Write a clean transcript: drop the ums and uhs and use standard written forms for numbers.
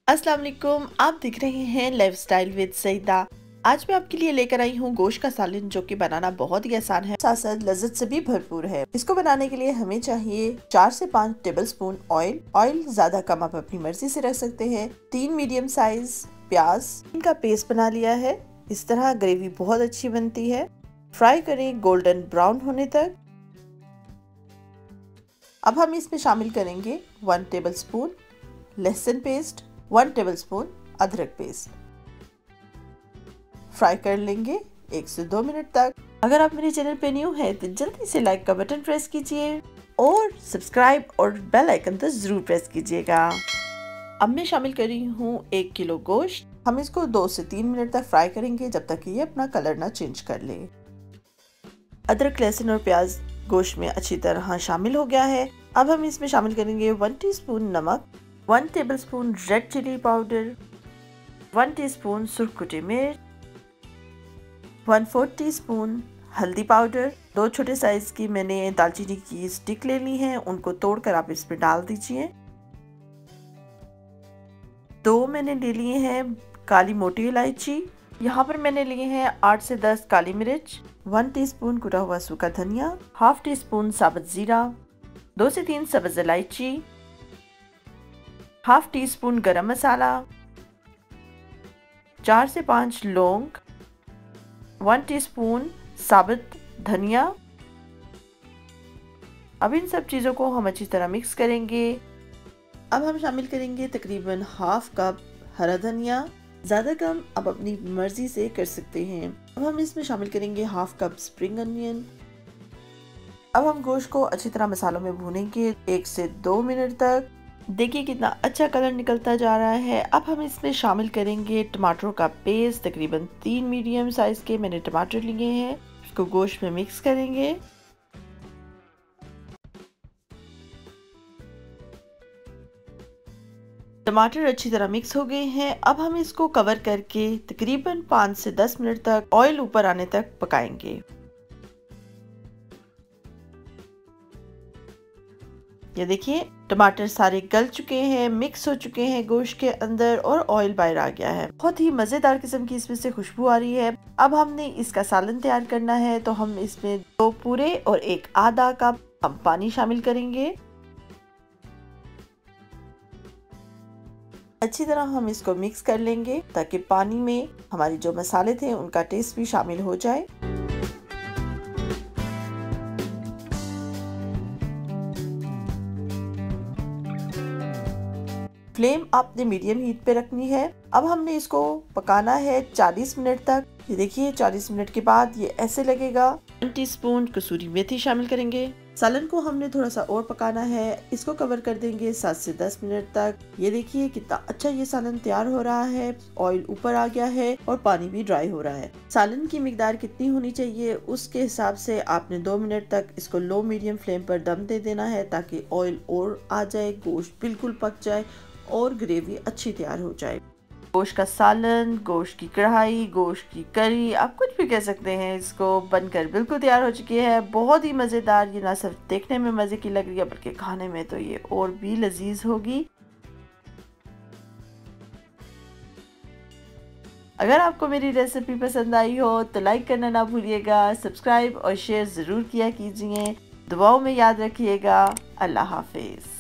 अस्सलाम वालेकुम, आप देख रहे हैं लाइफस्टाइल विद सईदा। आज मैं आपके लिए लेकर आई हूँ गोश्त का सालन, जो कि बनाना बहुत ही आसान है, साथ साथ लज्जत से भी भरपूर है। इसको बनाने के लिए हमें चाहिए 4 से 5 टेबलस्पून ऑयल। ऑयल ज्यादा कम आप अपनी मर्जी से रख सकते हैं। 3 मीडियम साइज प्याज, इनका पेस्ट बना लिया है। इस तरह ग्रेवी बहुत अच्छी बनती है। फ्राई करें गोल्डन ब्राउन होने तक। अब हम इसमें शामिल करेंगे 1 टेबलस्पून लहसुन पेस्ट, 1 टेबलस्पून अदरक पेस्ट। फ्राई कर लेंगे 1 से 2 मिनट तक। अगर आप मेरे चैनल पे न्यू है तो जल्दी से लाइक का बटन प्रेस कीजिए और सब्सक्राइब और बेल आइकन तो जरूर प्रेस कीजिएगा। अब मैं शामिल कर रही हूँ 1 किलो गोश्त। हम इसको 2 से 3 मिनट तक फ्राई करेंगे, जब तक कि ये अपना कलर ना चेंज कर ले। अदरक, लहसुन और प्याज गोश्त में अच्छी तरह शामिल हो गया है। अब हम इसमें शामिल करेंगे 1 टीस्पून नमक, 1 tablespoon red chilli powder, 1 teaspoon सुरख मिर्च, 1/4 टीस्पून हल्दी पाउडर। 2 छोटे साइज की मैंने दालचीनी की स्टिक ले ली है, उनको तोड़कर आप इसमें डाल दीजिए। 2 मैंने ले लिए हैं काली मोटी इलायची। यहाँ पर मैंने लिए हैं 8 से 10 काली मिर्च, 1 टीस्पून कुटा हुआ सूखा धनिया, ½ टीस्पून साबुत जीरा, 2 से 3 सब्ज इलायची, ½ टीस्पून गरम मसाला, 4 से 5 लौंग, 1 टीस्पून साबुत धनिया। अब इन सब चीज़ों को हम अच्छी तरह मिक्स करेंगे। अब हम शामिल करेंगे तकरीबन ½ कप हरा धनिया। ज़्यादा कम आप अपनी मर्जी से कर सकते हैं। अब हम इसमें शामिल करेंगे ½ कप स्प्रिंग अनियन। अब हम गोश्त को अच्छी तरह मसालों में भूनेंगे 1 से 2 मिनट तक। देखिए कितना अच्छा कलर निकलता जा रहा है। अब हम इसमें शामिल करेंगे टमाटरों का पेस्ट। तकरीबन 3 मीडियम साइज के मैंने टमाटर लिए हैं। इसको गोश्त में मिक्स करेंगे। टमाटर अच्छी तरह मिक्स हो गए हैं। अब हम इसको कवर करके तकरीबन 5 से 10 मिनट तक ऑयल ऊपर आने तक पकाएंगे। ये देखिए टमाटर सारे गल चुके हैं, मिक्स हो चुके हैं गोश्त के अंदर और ऑयल बाहर आ गया है। बहुत ही मजेदार किस्म की इसमें से खुशबू आ रही है। अब हमने इसका सालन तैयार करना है, तो हम इसमें 2 पूरे और 1 आधा कप हम पानी शामिल करेंगे। अच्छी तरह हम इसको मिक्स कर लेंगे ताकि पानी में हमारे जो मसाले थे उनका टेस्ट भी शामिल हो जाए। फ्लेम आपने मीडियम हीट पे रखनी है। अब हमने इसको पकाना है 40 मिनट तक। ये देखिए 40 मिनट के बाद ये ऐसे लगेगा। 1 टीस्पून कसूरी मेथी शामिल करेंगे। सालन को हमने थोड़ा सा और पकाना है। इसको कवर कर देंगे 7 से 10 मिनट तक। ये देखिए कितना अच्छा ये सालन तैयार हो रहा है। ऑयल ऊपर आ गया है और पानी भी ड्राई हो रहा है। सालन की मिकदार कितनी होनी चाहिए उसके हिसाब से आपने 2 मिनट तक इसको लो मीडियम फ्लेम पर दम दे देना है, ताकि ऑयल और आ जाए, गोश्त बिल्कुल पक जाए और ग्रेवी अच्छी तैयार हो जाए। गोश्त का सालन, गोश्त की कढ़ाई, गोश्त की करी, आप कुछ भी कह सकते हैं, इसको बनकर बिल्कुल तैयार हो चुकी है। बहुत ही मज़ेदार। ये ना सिर्फ देखने में मज़े की लग रही है बल्कि खाने में तो ये और भी लजीज होगी। अगर आपको मेरी रेसिपी पसंद आई हो तो लाइक करना ना भूलिएगा, सब्सक्राइब और शेयर ज़रूर किया कीजिए। दुआओं में याद रखिएगा। अल्लाह हाफिज़।